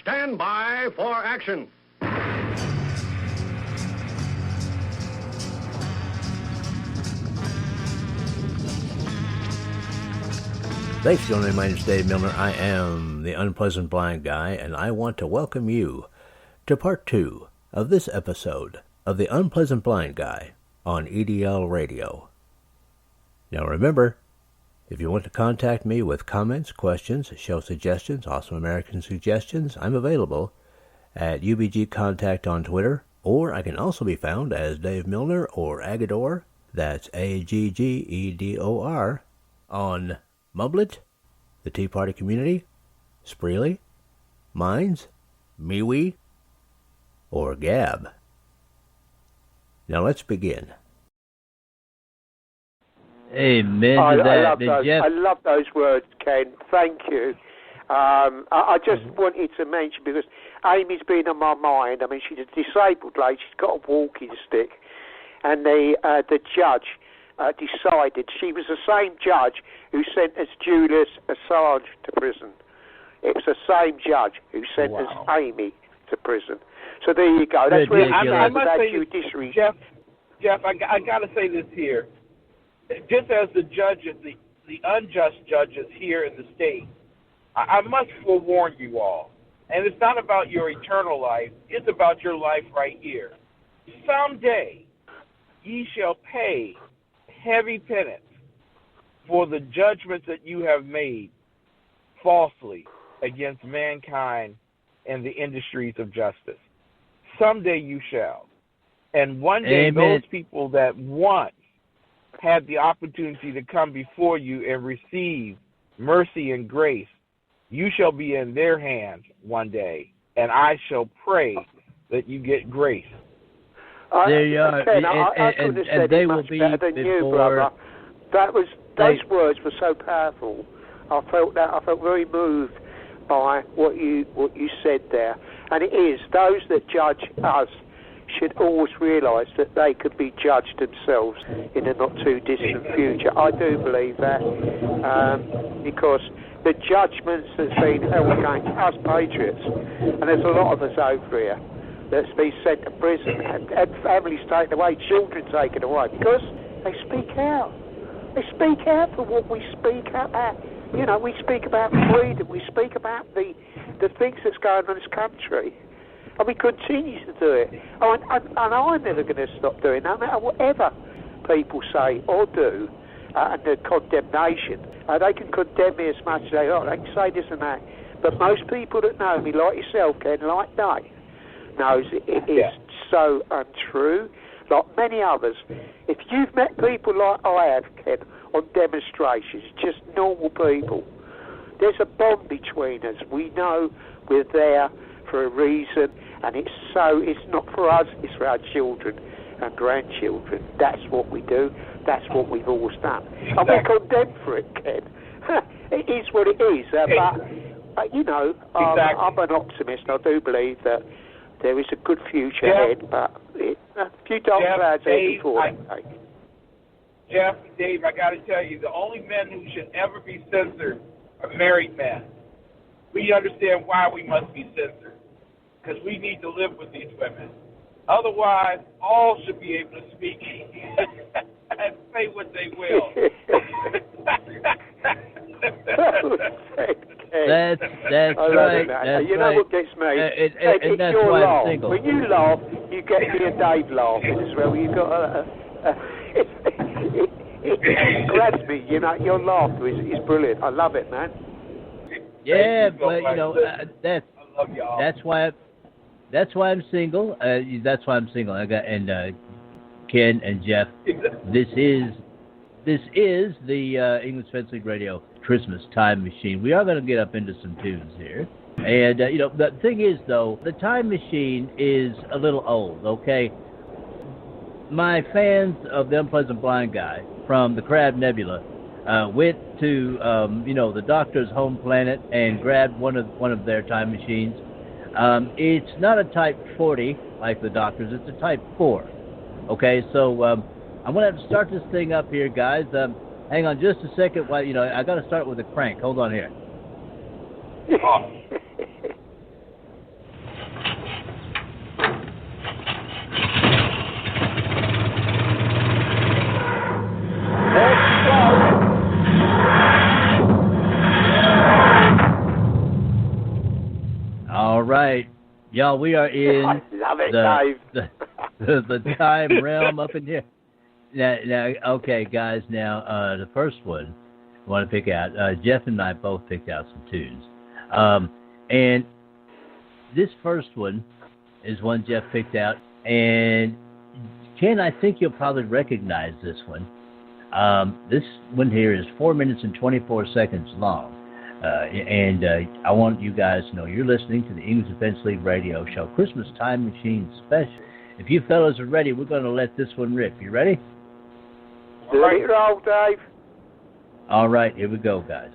stand by for action. Thanks for joining me. My name is Dave Milner. I am the Unpleasant Blind Guy, and I want to welcome you to part 2 of this episode of the Unpleasant Blind Guy on EDL Radio. Now remember, if you want to contact me with comments, questions, show suggestions, Awesome American suggestions, I'm available at UBG Contact on Twitter, or I can also be found as Dave Milner or Agador, that's Aggedor, on Mumblet, the Tea Party Community, Spreely, Minds, MeWe, or Gab. Now let's begin. Amen. I love those words, Ken. Thank you. I just wanted to mention, because Amy's been on my mind. I mean, she's a disabled lady. She's got a walking stick. And the judge decided, she was the same judge who sentenced Julius Assange to prison. It was the same judge who sentenced Amy to prison. So there you go. That's where I must say, judiciary. Jeff, I got to say this here. Just as the judges, the unjust judges here in the state, I must forewarn you all. And it's not about your eternal life. It's about your life right here. Someday ye shall pay heavy penance for the judgments that you have made falsely against mankind and the industries of justice. Someday you shall. And one day, Amen. those people that once had the opportunity to come before you and receive mercy and grace, you shall be in their hands one day, and I shall pray that you get grace. There you are. Ken, I couldn't have said they it will much be better than you, brother. Those words were so powerful. I felt very moved by what you said there. And it is, those that judge us should always realise that they could be judged themselves in a not too distant future. I do believe that, because the judgments that's been held against us patriots, and there's a lot of us over here that's been sent to prison, and families taken away, children taken away, because they speak out. They speak out for what we speak out at. You know, we speak about freedom, we speak about the things that's going on in this country, and we continue to do it. And I'm never going to stop doing it, no matter whatever people say or do, and the condemnation. They can condemn me as much as they like, they can say this and that, but most people that know me, like yourself, Ken, like Dave, knows it is so untrue. Like many others, if you've met people like I have, Ken, on demonstrations, just normal people, there's a bond between us. We know we're there for a reason, and it's not for us, it's for our children and grandchildren. That's what we do. That's what we've always done. And we're condemned for it, Ken. It is what it is. But you know, I'm an optimist. I do believe that there is a good future ahead, but a few dark clouds ahead before that. Jeff, Dave, I got to tell you, the only men who should ever be censored are married men. We understand why we must be censored, because we need to live with these women. Otherwise, all should be able to speak and say what they will. That's right. That's you know what gets me? And that's your why laugh. I'm single. When you laugh, you get me and Dave laughing as well. You got it grabs me. You know, your laughter is brilliant. I love it, man. Yeah, but you know that's why I'm single. That's why I'm single. I got Ken and Jeff. This is the English Fence League Radio Christmas Time Machine. We are going to get up into some tunes here, and you know the thing is though, the Time Machine is a little old. Okay, my fans of the Unpleasant Blind Guy from the Crab Nebula went to the Doctor's home planet and grabbed one of their time machines. It's not a Type 40 like the Doctor's. It's a Type 4. Okay, so I'm gonna have to start this thing up here, guys. Hang on just a second. While I got to start with a crank. Hold on here. right. Y'all, we are in I love it, Dave. the time realm up in here. Now, okay, guys, now, the first one I want to pick out, Jeff and I both picked out some tunes. And this first one is one Jeff picked out. And, Ken, I think you'll probably recognize this one. This one here is 4 minutes and 24 seconds long. And I want you guys to know you're listening to the English Defense League radio show, Christmas Time Machine Special. If you fellas are ready, we're going to let this one rip. You ready? Let it roll, Dave. All right, here we go, guys.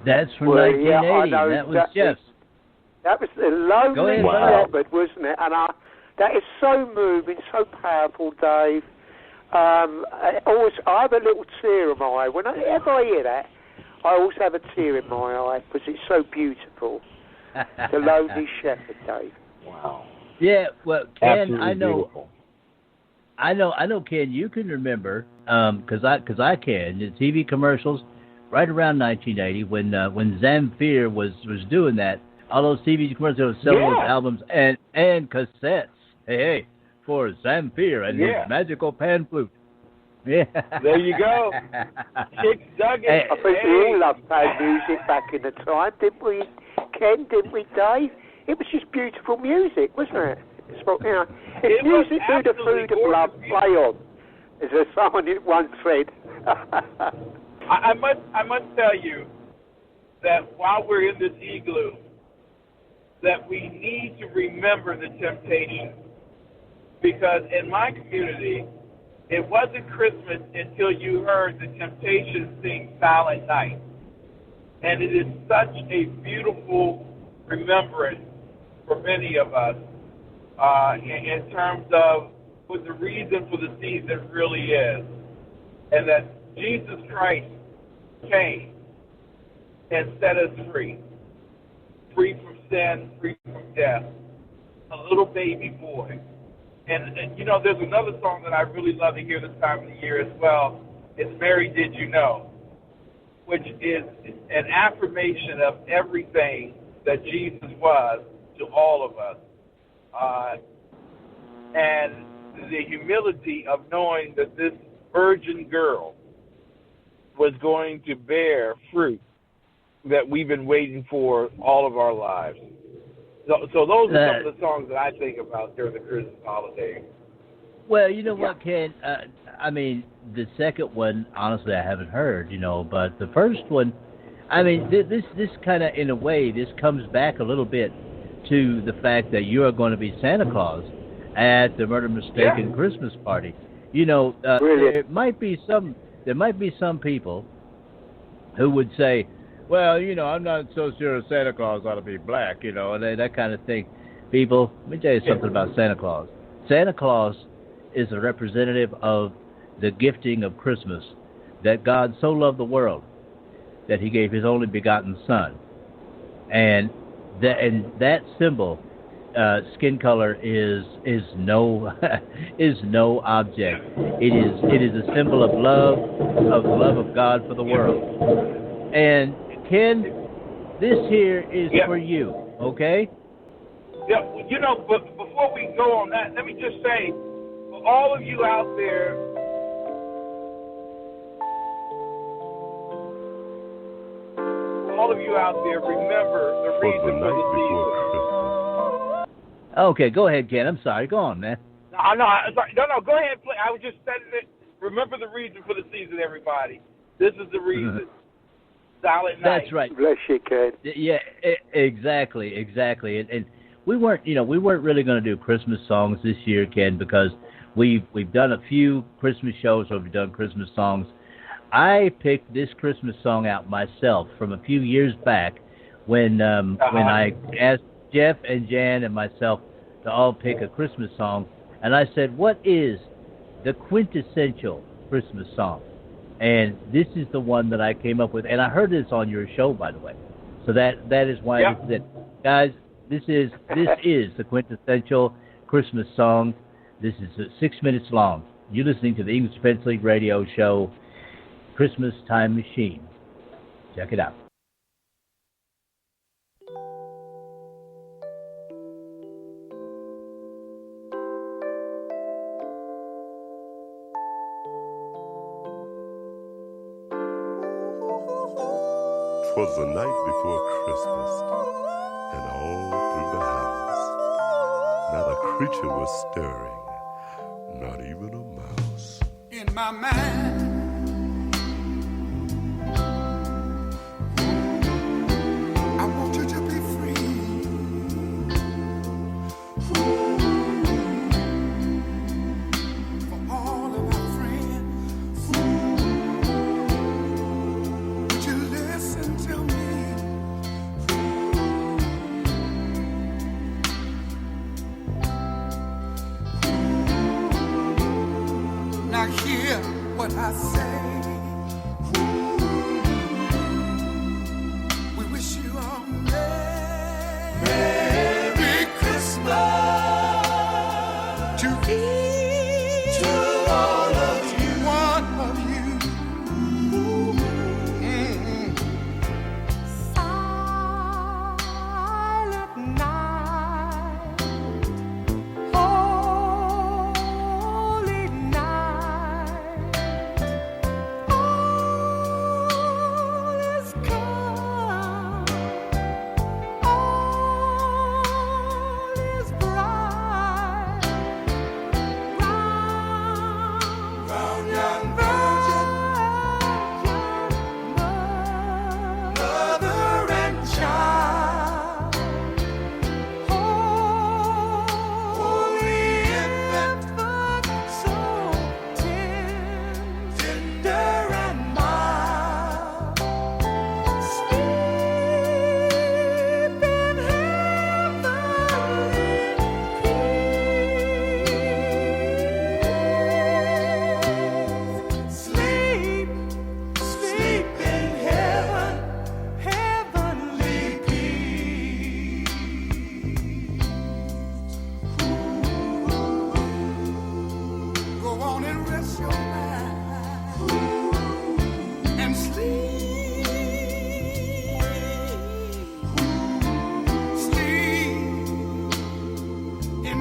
That's from Well, 1980. yeah, I know that was exactly. Jeff's. That was the Lonely Wow. Shepherd, wasn't it? And that is so moving, so powerful, Dave. I have a little tear in my eye. Whenever I hear that, I always have a tear in my eye because it's so beautiful. The Lonely Shepherd, Dave. Wow. Yeah, well, Ken, Absolutely I know. beautiful. I know, Ken, you can remember, because I can, the TV commercials right around 1980 when Zamfir was doing that, all those TV commercials selling those albums and cassettes. Hey, for Zamfir and his magical pan flute. Yeah. There you go. Chicks dug it. Hey. I think we all loved pan music back in the time, didn't we, Ken? Didn't we, Dave? It was just beautiful music, wasn't it? If music do the food of love, play on. As someone once said. I must tell you that while we're in this igloo, that we need to remember the Temptations. Because in my community, it wasn't Christmas until you heard the Temptations sing Silent Night. And it is such a beautiful remembrance for many of us in terms of what the reason for the season really is. And that Jesus Christ came and set us free. Free from sin, free from death. A little baby boy. And there's another song that I really love to hear this time of the year as well. It's Mary Did You Know, which is an affirmation of everything that Jesus was to all of us. And the humility of knowing that this virgin girl was going to bear fruit that we've been waiting for all of our lives. So those are some of the songs that I think about during the Christmas holiday. Well, you know what, Ken? I mean, the second one, honestly, I haven't heard, but the first one, I mean, this kind of, in a way, this comes back a little bit to the fact that you are going to be Santa Claus at the Murder Mistaken Christmas party. There might be some people who would say, well, I'm not so sure Santa Claus ought to be black, and that kind of thing. People, let me tell you something about Santa Claus. Santa Claus is a representative of the gifting of Christmas, that God so loved the world that he gave his only begotten Son. And that symbol, skin color, is no object. It is a symbol of the love of God for the world. And Ken, this here is for you, okay? Yeah, but before we go on that, let me just say, for all of you out there, remember the reason for the season. Okay, go ahead, Ken. I'm sorry. Go on, man. No, go ahead, play. I was just saying it. Remember the reason for the season, everybody. This is the reason. Silent Night. That's right. Bless you, Ken. Yeah, exactly. And we weren't really going to do Christmas songs this year, Ken, because we've done a few Christmas shows where we've done Christmas songs. I picked this Christmas song out myself from a few years back when I asked Jeff and Jan and myself to all pick a Christmas song, and I said, what is the quintessential Christmas song? And this is the one that I came up with, and I heard this on your show, by the way. So that is why this is it. Guys, this is the quintessential Christmas song. This is 6 minutes long. You're listening to the English Defense League radio show, Christmas Time Machine. Check it out. Twas the night before Christmas, and all through the house, not a creature was stirring, not even a mouse. In my mind, I want you to be free. For all of our friends, would you listen to me? hear what I say. We wish you a Merry Christmas to each, to all of you, one of you. Silent night, holy night, all is calm, all is bright, round young virgin, mother and child, holy infant, so tender and mild, sleep in heavenly peace. Sleep, sleep in heaven, heavenly peace. Go on and rest your mind and sleep. Sleep in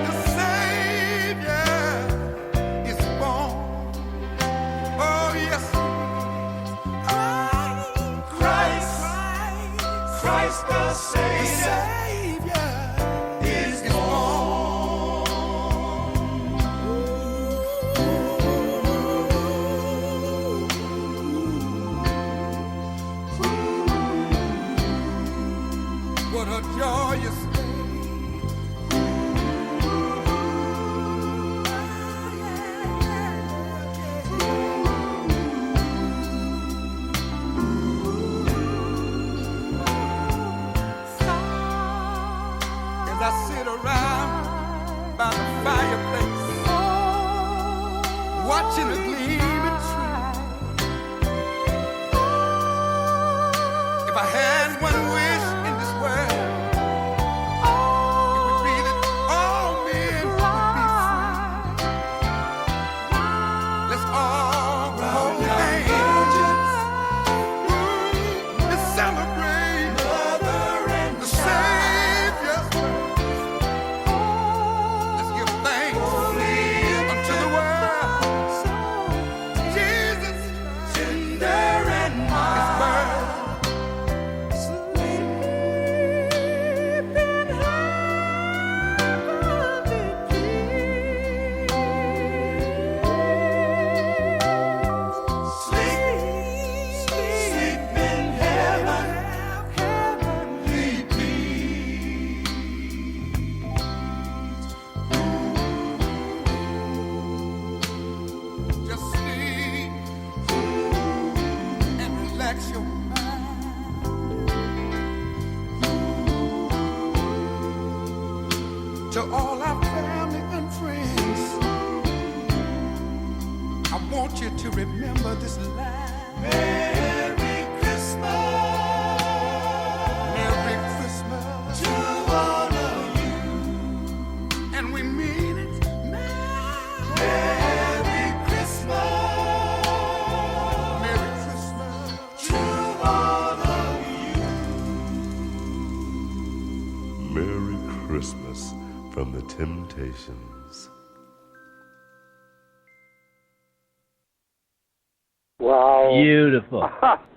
the Savior is born. Oh yes, Christ the Savior is born. What a joyous day. As I sit around by the fireplace, watching a gleaming tree. If I had one wish in this world, it would be that all men would be free. Let's all hold hands to celebrate the Savior's birth. Let's give thanks unto the world. Jesus, tender and mild. Sleep in heavenly peace. Sleep in heaven, heavenly peace. Just sleep and relax your mind. To all our family and friends, I want you to remember this line. Merry Christmas. Merry Christmas to all of you. And we mean it. Merry Christmas. Merry Christmas to from the Temptations. Wow. Beautiful.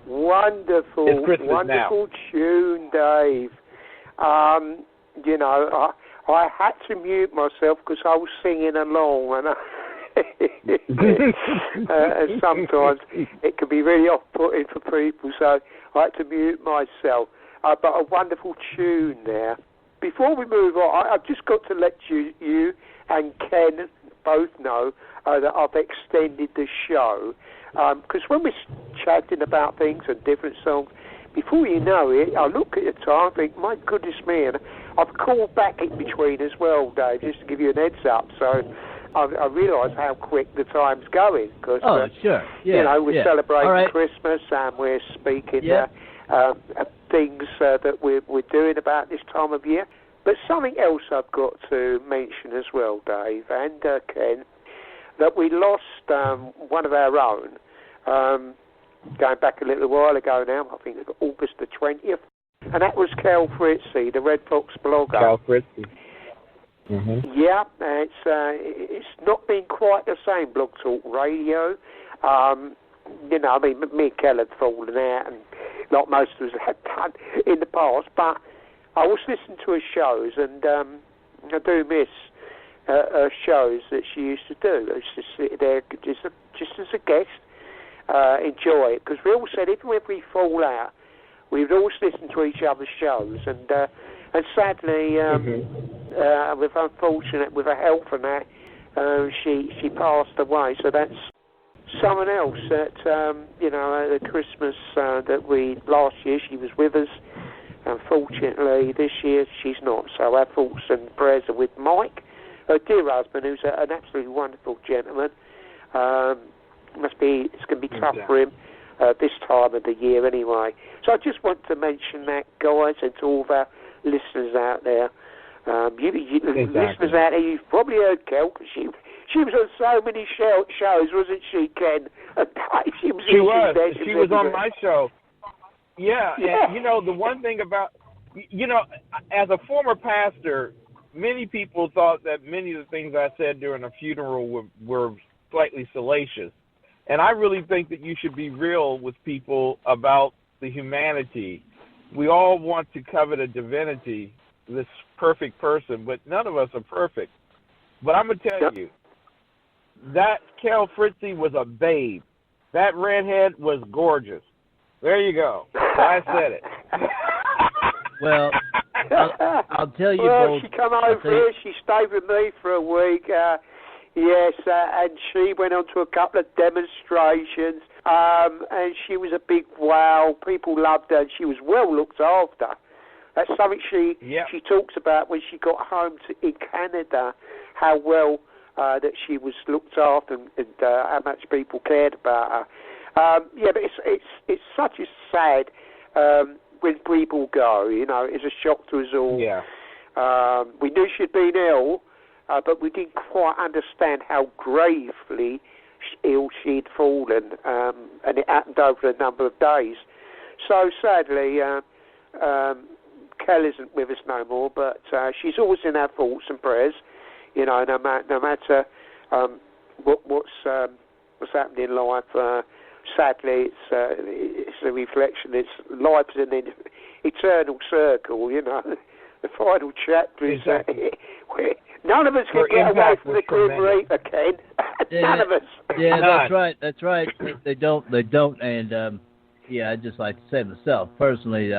Wonderful, It's Christmas wonderful tune, Dave. You know, I had to mute myself because I was singing along, and sometimes it can be really off-putting for people, so I had to mute myself. But a wonderful tune there. Before we move on, I've just got to let you and Ken both know that I've extended the show. Because when we're chatting about things and different songs, before you know it, I look at the time and think, my goodness me, and I've called back in between as well, Dave, just to give you an heads up. So I realise how quick the time's going. Cause, sure. Yeah, you know, we're celebrating Christmas. Christmas and we're speaking things that we're doing about this time of year. But something else I've got to mention as well, Dave and Ken, that we lost one of our own, going back a little while ago now, I think it was August the 20th, and that was Cal Fritzy, the Red Fox blogger. Cal Fritzy. Mm-hmm. Yeah, it's not been quite the same, Blog Talk Radio. You know, I mean, me and Cal had fallen out, and like most of us had done in the past, but I was listening to her shows, and I do miss shows that she used to do. I used to sit there just as a guest, enjoy it, because we all said even if we fall out, we would always listen to each other's shows, and sadly, with unfortunate, with her health and that, she passed away. So that's someone else that you know, at the Christmas that we last year she was with us. Unfortunately, this year she's not. So our thoughts and prayers are with Mike, her dear husband, who's an absolutely wonderful gentleman. It's going to be tough for him this time of the year anyway. So I just want to mention that, guys, and to all of our listeners out there. Listeners out there, you've probably heard Kel, because she was on so many shows, wasn't she, Ken? She was on my show. Yeah, and you know, the one thing about, you know, as a former pastor, many people thought that many of the things I said during a funeral were slightly salacious. And I really think that you should be real with people about the humanity. We all want to covet a divinity, this perfect person, but none of us are perfect. But I'm going to tell you, that Cal Fritzy was a babe. That redhead was gorgeous. There you go. I said it. Well, I'll tell you both. She come over here. She stayed with me for a week. Yes, and she went on to a couple of demonstrations. And she was a big wow. People loved her. And she was well looked after. That's something she talks about when she got home in Canada. How well that she was looked after, and how much people cared about her. But it's such a sad when people go. You know, it's a shock to us all. Yeah. We knew she'd been ill, but we didn't quite understand how gravely ill she'd fallen, and it happened over a number of days. So sadly, Kel isn't with us no more, but she's always in our thoughts and prayers. You know, no matter what's happened in life. Sadly, it's a reflection. Life's an eternal circle, you know. The final chapter is none of us can get away from the Grim Reaper, Ken. None of us. Yeah, that's right. They don't. And I'd just like to say myself personally.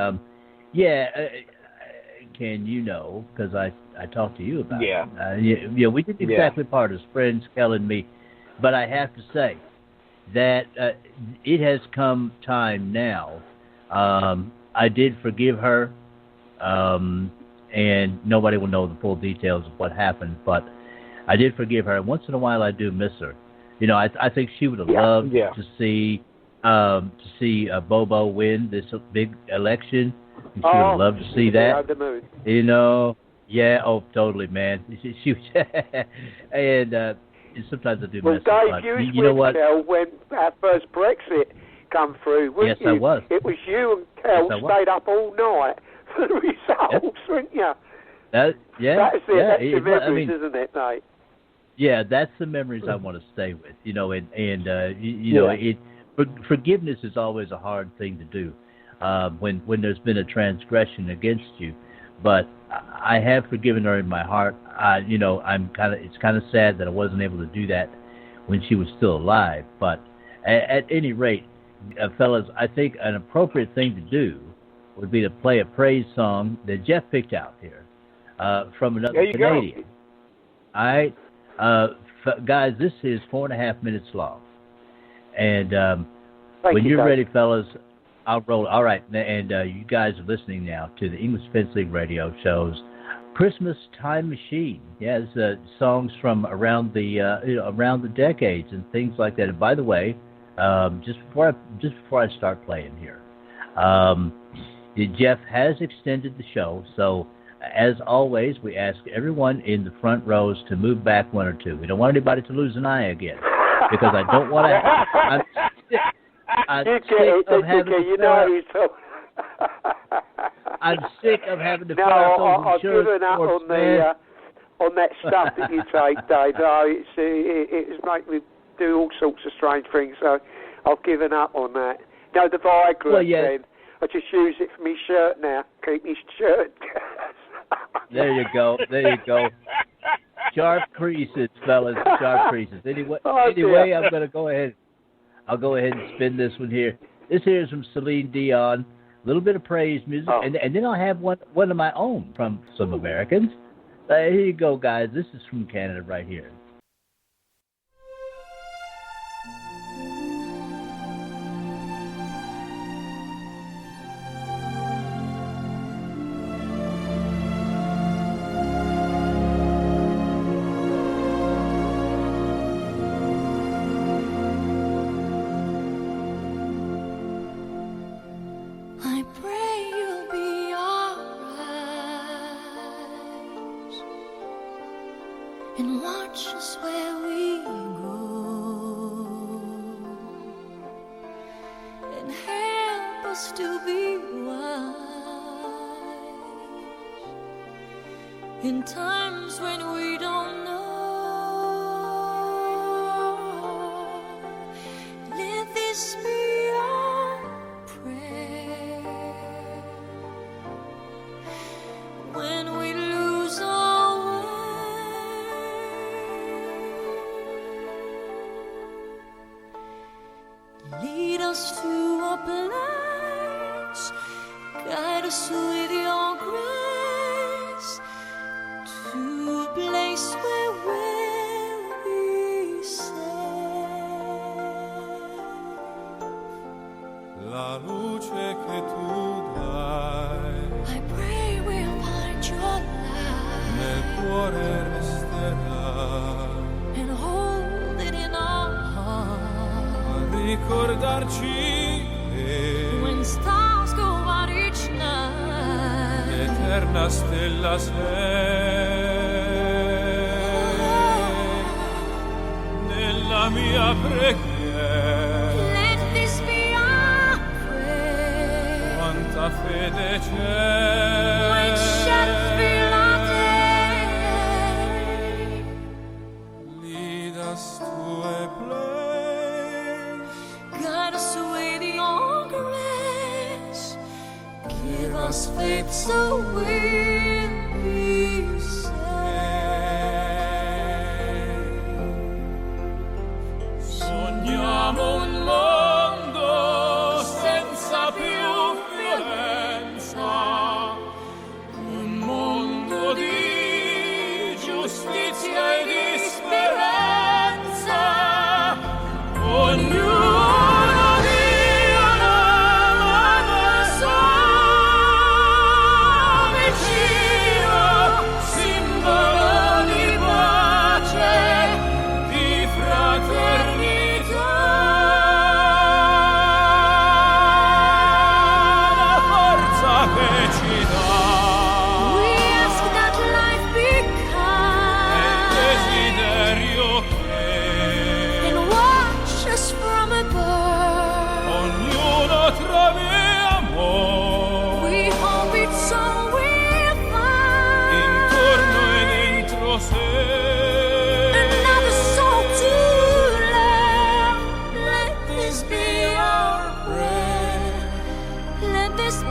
Ken, you know, because I talked to you about it. We didn't exactly part as friends, Kel and me, but I have to say that it has come time now. I did forgive her, and nobody will know the full details of what happened, but I did forgive her. Once in a while, I do miss her. You know, I think she would have loved to see Bobo win this big election. She would have loved to see that. You know, totally, man. She and sometimes I do miss her. Well, Dave, you know what? Kel, when our first Brexit come through, wasn't you? I was. It was you and Kel stayed up all night for the results, weren't you? That's the memories, I mean, isn't it, mate? yeah, that's the memories I want to stay with. You know, forgiveness is always a hard thing to do when there's been a transgression against you. But I have forgiven her in my heart. It's kind of sad that I wasn't able to do that when she was still alive. But at any rate, fellas, I think an appropriate thing to do would be to play a praise song that Jeff picked out here from another Canadian. Go. All right, guys, this is 4.5 minutes long, and when you're ready, fellas, I'll roll. All right, and you guys are listening now to the English Defense League radio show's Christmas Time Machine. Yeah, it's songs from around the decades and things like that. And by the way, just before I start playing here, Jeff has extended the show, so as always, we ask everyone in the front rows to move back one or two. We don't want anybody to lose an eye again, because I don't want to. I'm sick of having to fire those insurance reports, man. On that stuff that you take, Dave. It's making me do all sorts of strange things, so I've given up on that. No, the Viagra, well, yeah. then. I just use it for my shirt now. Keep my shirt. There you go. Sharp creases, fellas. Sharp creases. Anyway, I'm going to go ahead. I'll go ahead and spin this one here. This here is from Celine Dion. A little bit of praise music, and then I'll have one of my own from some Americans. Here you go, guys. This is from Canada right here. I pray you'll be alright and watch us where we go and help us to be wise in times when we don't know. Let this be our prayer when we lose our way. Lead us to a place, guide us with your grace, to a place where we'll be safe. La luce che tu dai I pray we'll find your nel light cuore resterà and hold it in our a heart. ricordarci When che stars go out each night, l'eterna stella sei nella mia preghiera. let this be our prayer. Quanta fede When c'è shadows fill our day, lead us to a place, guide us with your grace. Give us faith so we'll be safe. sogniamo un mondo senza più violenza, un mondo di giustizia e di speranza. Ognuno dia una mano vicino this be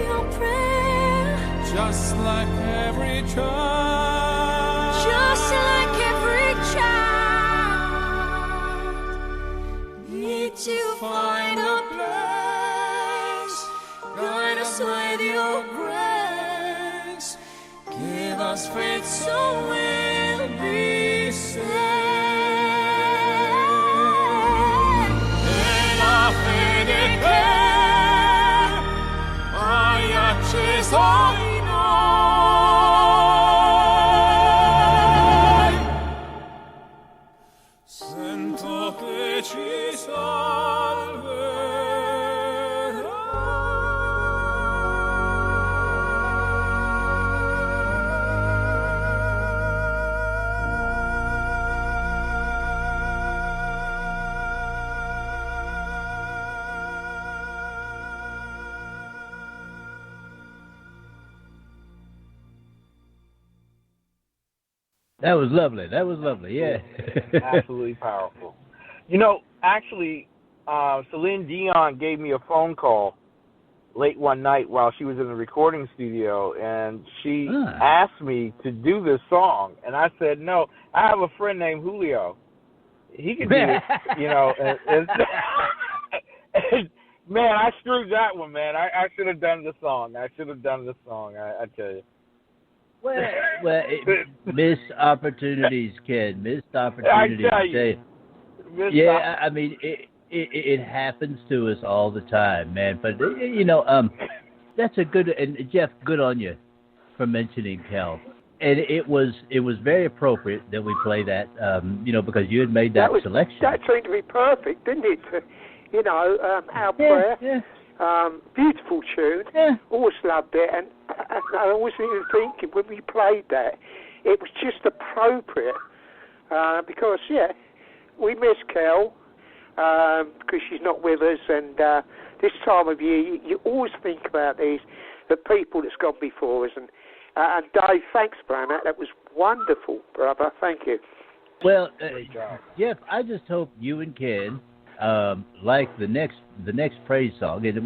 your prayer? just like every child. Just like every child, need to find a place. Guide us with your grace. Give us faith so we'll be saved. La fede che hai acceso in noi, sento che ci That was lovely. That was lovely. Yeah. Absolutely powerful. You know, actually, Celine Dion gave me a phone call late one night while she was in the recording studio, and she asked me to do this song, and I said no. I have a friend named Julio. He can do it, you know. And man, I screwed that one, man. I should have done the song. I tell you. Well, missed opportunities, Ken. Missed opportunities. I tell you. I mean, it happens to us all the time, man. But you know, that's a good, and Jeff, good on you for mentioning Kel. And it was very appropriate that we play that, you know, because you had made that selection. That seemed to be perfect, didn't it? You know, Our Prayer. Yeah. Beautiful tune. Yeah. Always loved it, and I was even thinking when we played that, it was just appropriate because we miss Kel because she's not with us, and this time of year you always think about the people that's gone before us, and Dave, thanks for that. That was wonderful, brother. Thank you. Well, Jeff, I just hope you and Ken like the next praise song. And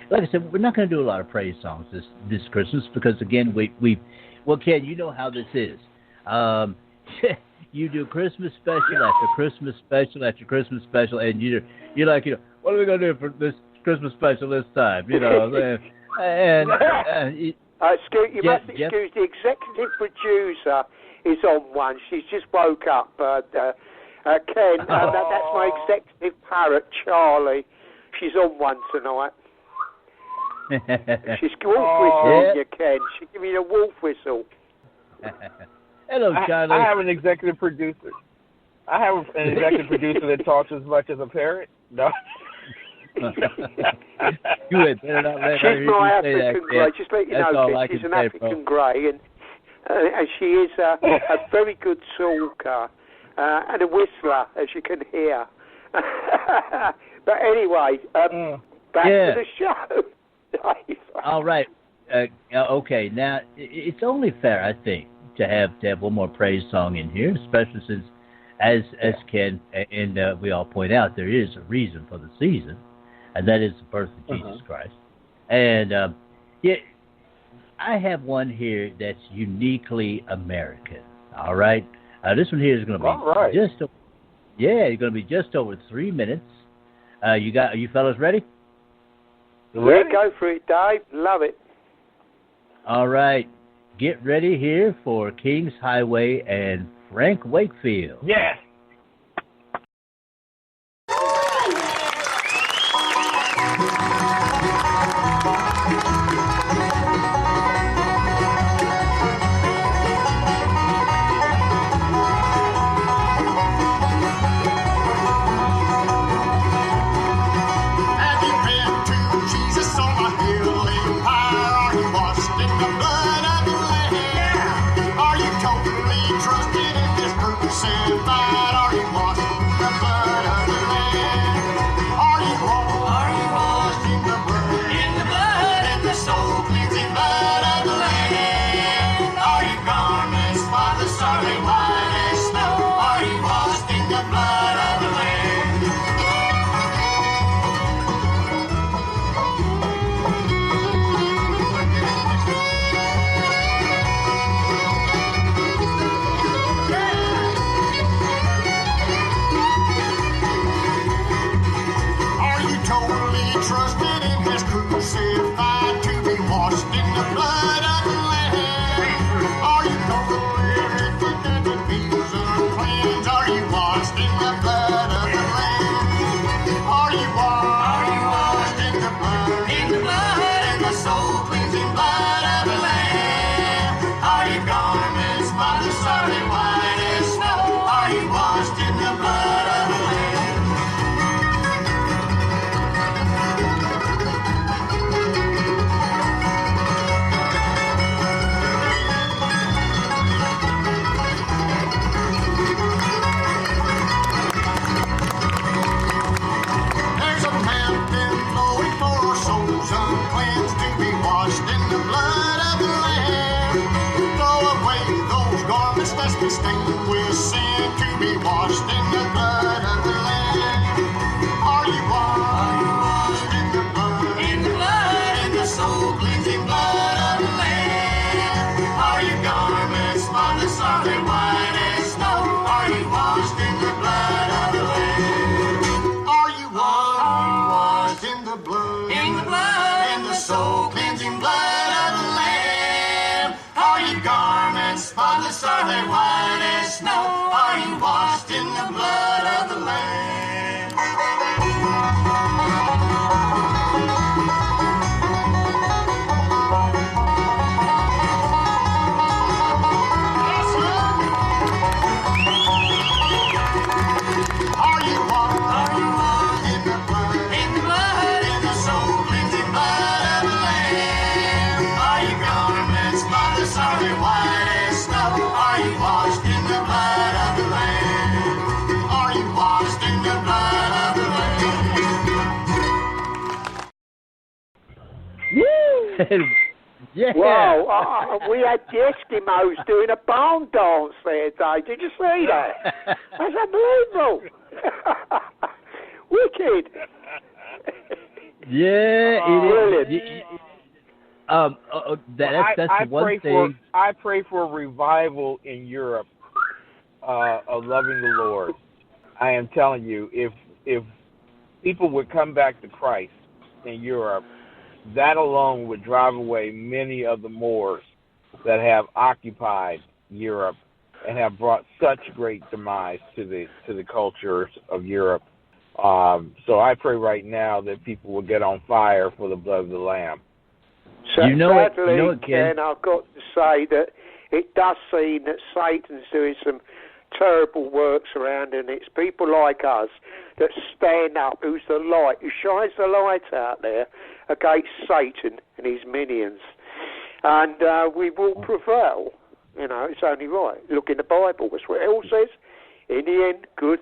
like I said, we're not going to do a lot of praise songs this Christmas because again well, Ken, you know how this is. You do Christmas special after Christmas special after Christmas special, and you're like, you know, what are we going to do for this Christmas special this time? You know, and you must excuse the executive producer is on one. She's just woke up. Ken, that's my executive parrot, Charlie. She's on one tonight. She's wolf whistling you, Ken. She's giving you a wolf whistle. Hello, Charlie. I have an executive producer. That talks as much as a parrot. No. You had better not let her She's my African grey. Ken. Just let you know, Ken, she's an African grey, and she is a very good talker. And a whistler, as you can hear. But anyway, back to the show. All right. Okay. Now, it's only fair, I think, to have one more praise song in here, especially since, as Ken and we all point out, there is a reason for the season, and that is the birth of Jesus Christ. And I have one here that's uniquely American. All right. This one here is going to be it's going to be just over 3 minutes. Are you fellas ready? Go for it, Dave. Love it. All right. Get ready here for King's Highway and Frank Wakefield. Yes. Are you washed in the blood with sin to be washed in the blood of the Lamb. Are you washed in the blood? In the blood, in the soul cleansing blood of the Lamb. Are your garments spotless? Are they white as snow? Are you washed in the blood of the Lamb? Are you washed in the blood? In the blood, in the soul cleansing blood of the Lamb. Are your garments spotless? Are they white as snow? Are you washed in the blood of the Lamb? Yes, sir. Are you washed in the blood? In the blood, in the soul cleansing blood of the Lamb. Are your garments spotless? Are they white as snow? Are you washed in the blood of the Lamb? Are you washed in the blood of the Lamb? Woo! Yeah. Wow, we had the Eskimos doing a barn dance there, Dave. Did you see that? That's unbelievable. Wicked. Yeah, it is. That's I the one pray thing. I pray for a revival in Europe of loving the Lord. I am telling you, if people would come back to Christ in Europe, that alone would drive away many of the Moors that have occupied Europe and have brought such great demise to the cultures of Europe. So I pray right now that people will get on fire for the blood of the Lamb. So Ken. Ken, I've got to say that it does seem that Satan's doing some terrible works around, and it's people like us that stand up, who's the light, who shines the light out there against Satan and his minions. And we will prevail. You know, it's only right. Look in the Bible, that's what it all says. In the end, good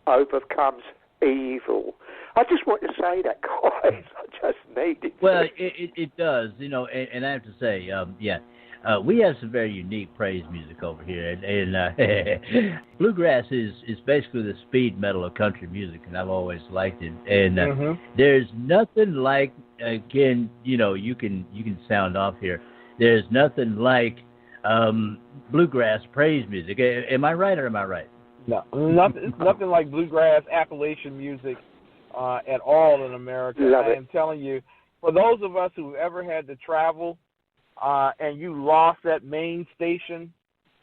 overcomes evil. I just want to say that, guys. I just need it. Well, it does, you know, and I have to say, we have some very unique praise music over here, and bluegrass is basically the speed metal of country music, and I've always liked it. And there's nothing like, again, you know, you can sound off here. There's nothing like bluegrass praise music. Am I right or am I right? No, nothing like bluegrass Appalachian music at all in America. I am telling you, for those of us who've ever had to travel and you lost that main station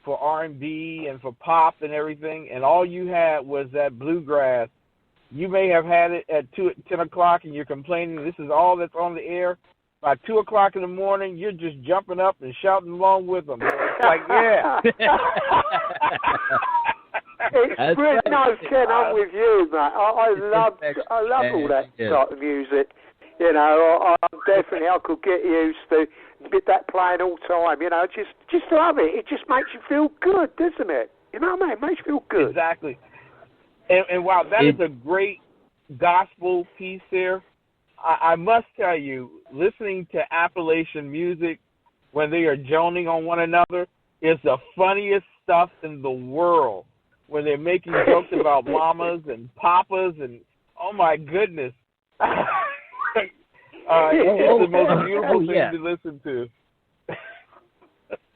for R&B and for pop and everything, and all you had was that bluegrass, you may have had it at 10 o'clock and you're complaining this is all that's on the air. By 2 o'clock in the morning, you're just jumping up and shouting along with them. It's like, yeah. It's great. No, Ken, I'm with you, mate. I love all that type of music. You know, I could get used to that playing all the time. You know, just love it. It just makes you feel good, doesn't it? You know what I mean? It makes you feel good. Exactly. And wow, that is a great gospel piece there. I must tell you, listening to Appalachian music when they are joning on one another is the funniest stuff in the world. When they're making jokes about mamas and papas and, oh my goodness. It's the most beautiful thing to listen to.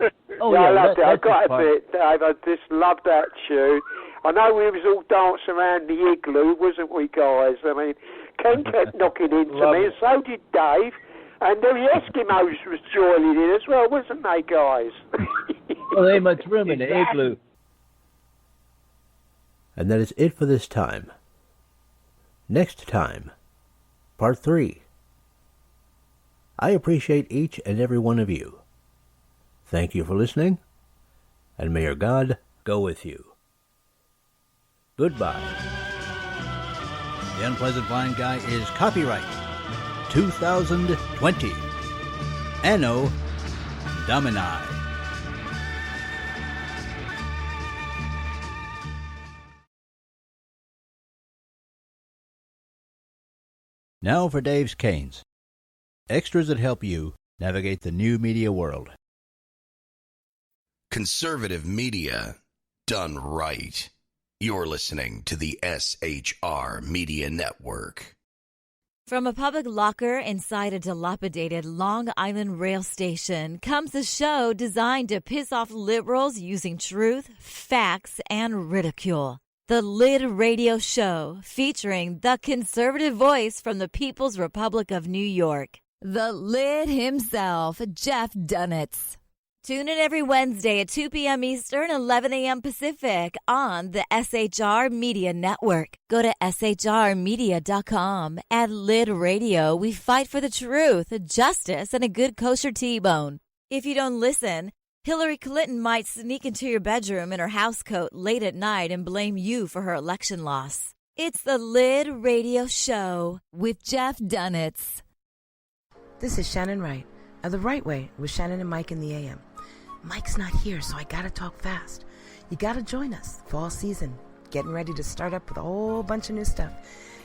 I loved it. I got a bit, Dave. I just loved that tune. I know we was all dancing around the igloo, wasn't we, guys? I mean, Ken kept knocking into me, and so did Dave. And the Eskimos was joining in as well, wasn't they, guys? Well, there ain't much room in the igloo. And that is it for this time. Next time, part 3. I appreciate each and every one of you. Thank you for listening, and may your God go with you. Goodbye. The Unpleasant Blind Guy is copyright 2020. Anno Domini. Now for Dave's Canes. Extras that help you navigate the new media world. Conservative media. done right. You're listening to the SHR Media Network. From a public locker inside a dilapidated Long Island rail station comes a show designed to piss off liberals using truth, facts, and ridicule. The Lid Radio Show, featuring the conservative voice from the People's Republic of New York, the Lid himself, Jeff Dunitz. Tune in every Wednesday at 2 p.m. Eastern, 11 a.m. Pacific on the SHR Media Network. Go to shrmedia.com. At Lid Radio, we fight for the truth, justice, and a good kosher T-bone. If you don't listen, Hillary Clinton might sneak into your bedroom in her housecoat late at night and blame you for her election loss. It's the Lid Radio Show with Jeff Dunitz. This is Shannon Wright of The Right Way with Shannon and Mike in the AM. Mike's not here, so I gotta talk fast. You gotta join us. Fall season. Getting ready to start up with a whole bunch of new stuff.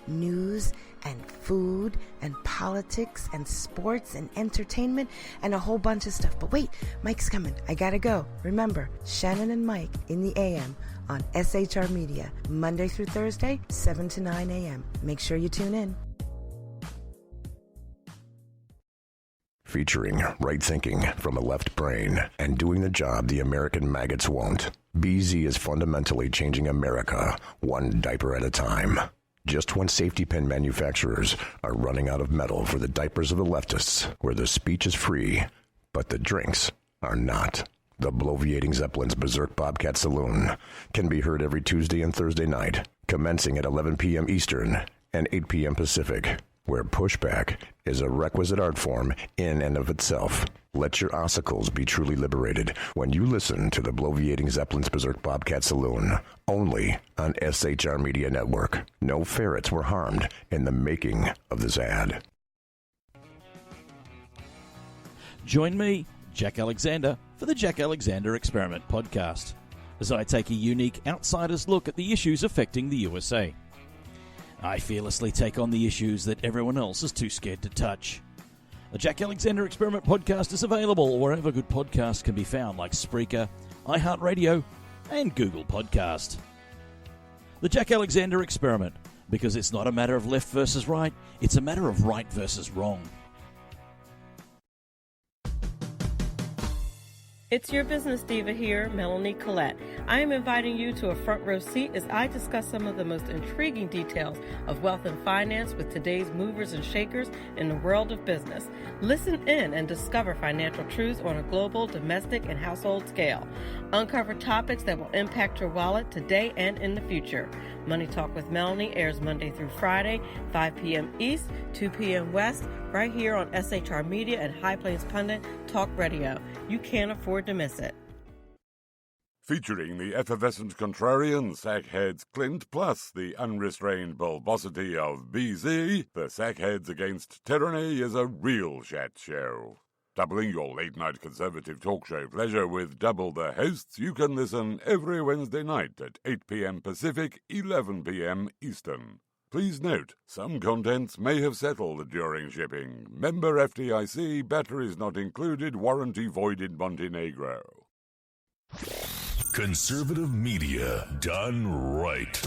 News and food and politics and sports and entertainment and a whole bunch of stuff. But wait, Mike's coming. I gotta go. Remember, Shannon and Mike in the AM on SHR Media, Monday through Thursday, 7 to 9 a.m. Make sure you tune in. Featuring right thinking from a left brain and doing the job the American maggots won't. BZ is fundamentally changing America one diaper at a time. Just when safety pin manufacturers are running out of metal for the diapers of the leftists, where the speech is free, but the drinks are not. The Bloviating Zeppelin's Berserk Bobcat Saloon can be heard every Tuesday and Thursday night, commencing at 11 p.m. Eastern and 8 p.m. Pacific, where pushback is a requisite art form in and of itself. Let your ossicles be truly liberated when you listen to the Bloviating Zeppelin's Berserk Bobcat Saloon, only on SHR Media Network. No ferrets were harmed in the making of this ad. Join me, Jack Alexander, for the Jack Alexander Experiment podcast, as I take a unique outsider's look at the issues affecting the USA. I fearlessly take on the issues that everyone else is too scared to touch. The Jack Alexander Experiment podcast is available wherever good podcasts can be found, like Spreaker, iHeartRadio, and Google Podcast. The Jack Alexander Experiment, because it's not a matter of left versus right, it's a matter of right versus wrong. It's your business diva here, Melanie Collette. I am inviting you to a front row seat as I discuss some of the most intriguing details of wealth and finance with today's movers and shakers in the world of business. Listen in and discover financial truths on a global, domestic, and household scale. Uncover topics that will impact your wallet today and in the future. Money Talk with Melanie airs Monday through Friday, 5 p.m. East, 2 p.m. West, right here on SHR Media and High Plains Pundit Talk Radio. You can't afford to miss it. Featuring the effervescent contrarian Sackheads Clint, plus the unrestrained bulbosity of BZ, the Sackheads Against Tyranny is a real chat show. Doubling your late-night conservative talk show pleasure with double the hosts, you can listen every Wednesday night at 8 p.m. Pacific, 11 p.m. Eastern. Please note, some contents may have settled during shipping. Member FDIC, batteries not included, warranty void in Montenegro. Conservative media done right.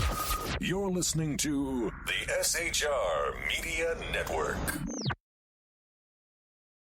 You're listening to the SHR Media Network.